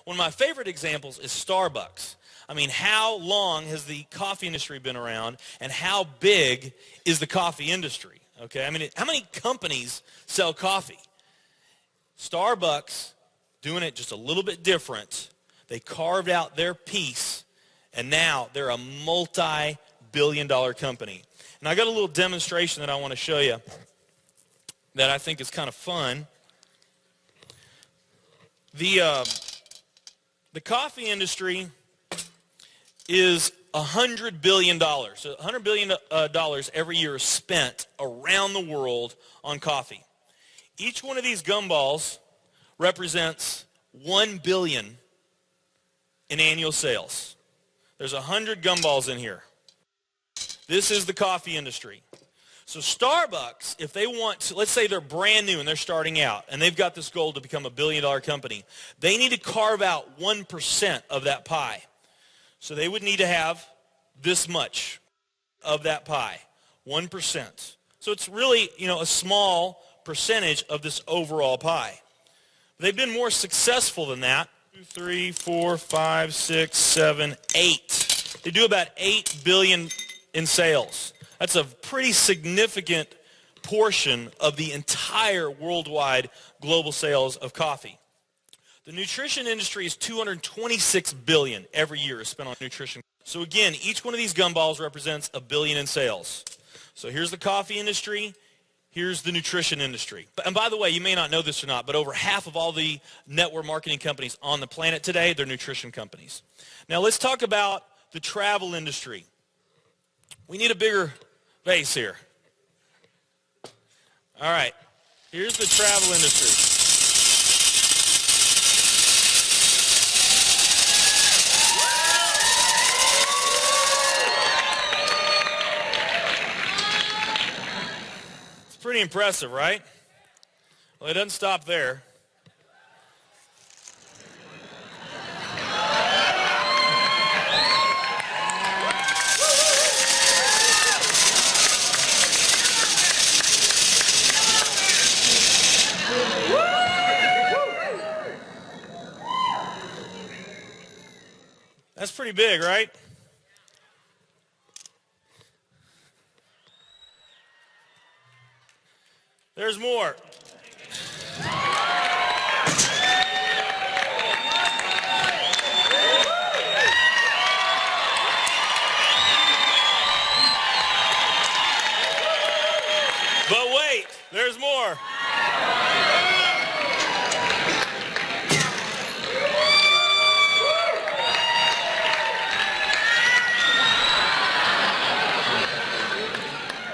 One of my favorite examples is Starbucks. I mean, how long has the coffee industry been around, and how big is the coffee industry? Okay, I mean, how many companies sell coffee? Starbucks, doing it just a little bit different. They carved out their piece, and now they're a multi-billion-dollar company. And I got a little demonstration that I want to show you that I think is kind of fun. The coffee industry is $100 billion. So $100 billion every year is spent around the world on coffee. Each one of these gumballs represents $1 billion in annual sales. There's 100 gumballs in here. This is the coffee industry. So Starbucks, if they want to, let's say they're brand new and they're starting out and they've got this goal to become a billion-dollar company, they need to carve out 1% of that pie. So they would need to have this much of that pie, 1%. So it's really, a small percentage of this overall pie. They've been more successful than that. 2, 3, 4, 5, 6, 7, 8. They do about $8 billion in sales. That's a pretty significant portion of the entire worldwide global sales of coffee. The nutrition industry is $226 billion every year is spent on nutrition. So again, each one of these gumballs represents $1 billion in sales. So here's the coffee industry. Here's the nutrition industry. And by the way, you may not know this or not, but over half of all the network marketing companies on the planet today, they're nutrition companies. Now let's talk about the travel industry. We need a bigger base here. All right, here's the travel industry. It's pretty impressive, right? Well, it doesn't stop there. That's pretty big, right? There's more. But wait, there's more.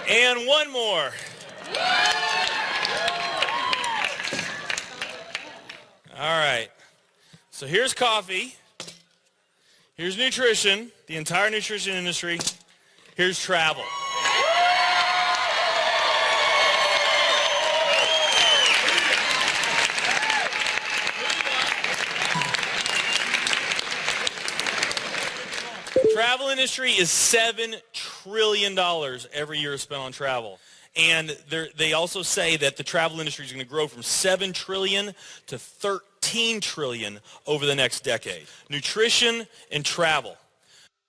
And one more. All right. So here's coffee. Here's nutrition, the entire nutrition industry. Here's travel. Travel industry is $7 trillion every year spent on travel. And they also say that the travel industry is going to grow from $7 trillion to $13 trillion over the next decade. Nutrition and travel.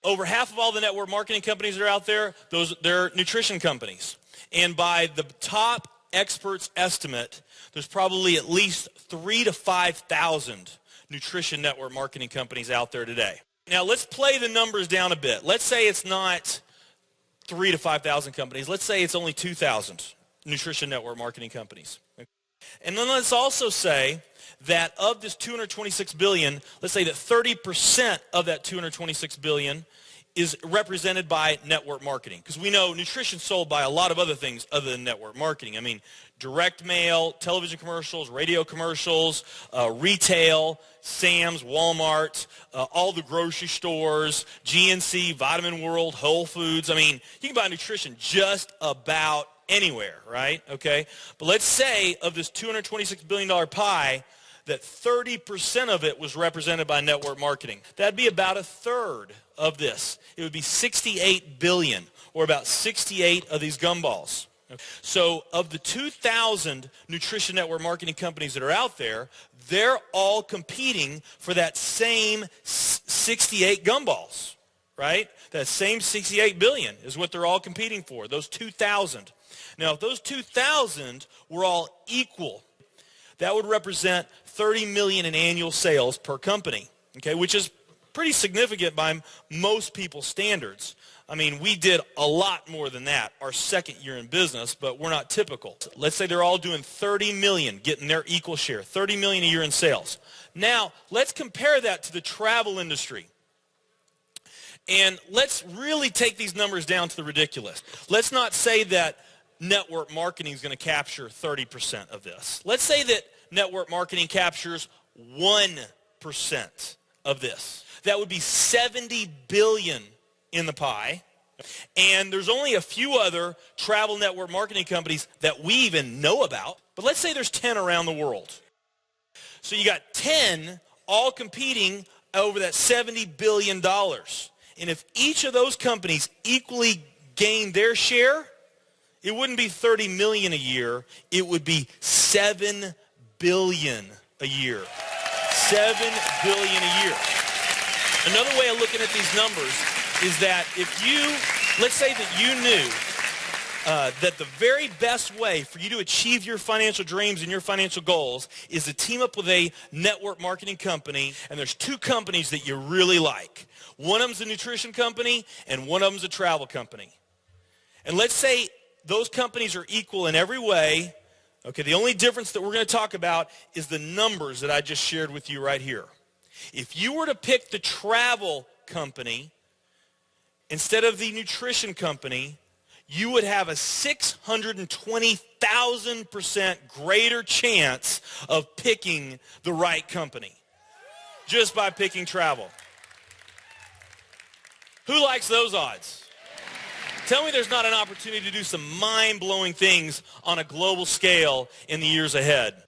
Over half of all the network marketing companies that are out there, they're nutrition companies. And by the top experts' estimate, there's probably at least 3,000 to 5,000 nutrition network marketing companies out there today. Now, let's play the numbers down a bit. Let's say it's not 3,000 to 5,000 companies. Let's say it's only 2,000 nutrition network marketing companies. And then let's also say that of this $226 billion, let's say that 30% of that $226 billion is represented by network marketing. Because we know nutrition is sold by a lot of other things other than network marketing. I mean, direct mail, television commercials, radio commercials, retail, Sam's, Walmart, all the grocery stores, GNC, Vitamin World, Whole Foods. I mean, you can buy nutrition just about anywhere, right? Okay? But let's say of this $226 billion pie, that 30% of it was represented by network marketing. That'd be about a third of this. It would be 68 billion, or about 68 of these gumballs. So of the 2,000 nutrition network marketing companies that are out there, they're all competing for that same 68 gumballs, right? That same 68 billion is what they're all competing for, those 2,000. Now, if those 2,000 were all equal, that would represent 30 million in annual sales per company, okay, which is pretty significant by most people's standards. I mean, we did a lot more than that our second year in business, but we're not typical. Let's say they're all doing 30 million, getting their equal share, 30 million a year in sales. Now, let's compare that to the travel industry. And let's really take these numbers down to the ridiculous. Let's not say that network marketing is going to capture 30% of this. Let's say that network marketing captures 1% of this. That would be 70 billion in the pie. And there's only a few other travel network marketing companies that we even know about. But let's say there's 10 around the world. So you got 10 all competing over that $70 billion. And if each of those companies equally gained their share, it wouldn't be 30 million a year. It would be 7 billion a year. 7 billion a year. Another way of looking at these numbers is that if you, let's say that you knew that the very best way for you to achieve your financial dreams and your financial goals is to team up with a network marketing company, and there's two companies that you really like. One of them's a nutrition company, and one of them's a travel company. And let's say those companies are equal in every way. Okay, the only difference that we're going to talk about is the numbers that I just shared with you right here. If you were to pick the travel company instead of the nutrition company, you would have a 620,000% greater chance of picking the right company just by picking travel. Who likes those odds? Tell me there's not an opportunity to do some mind-blowing things on a global scale in the years ahead.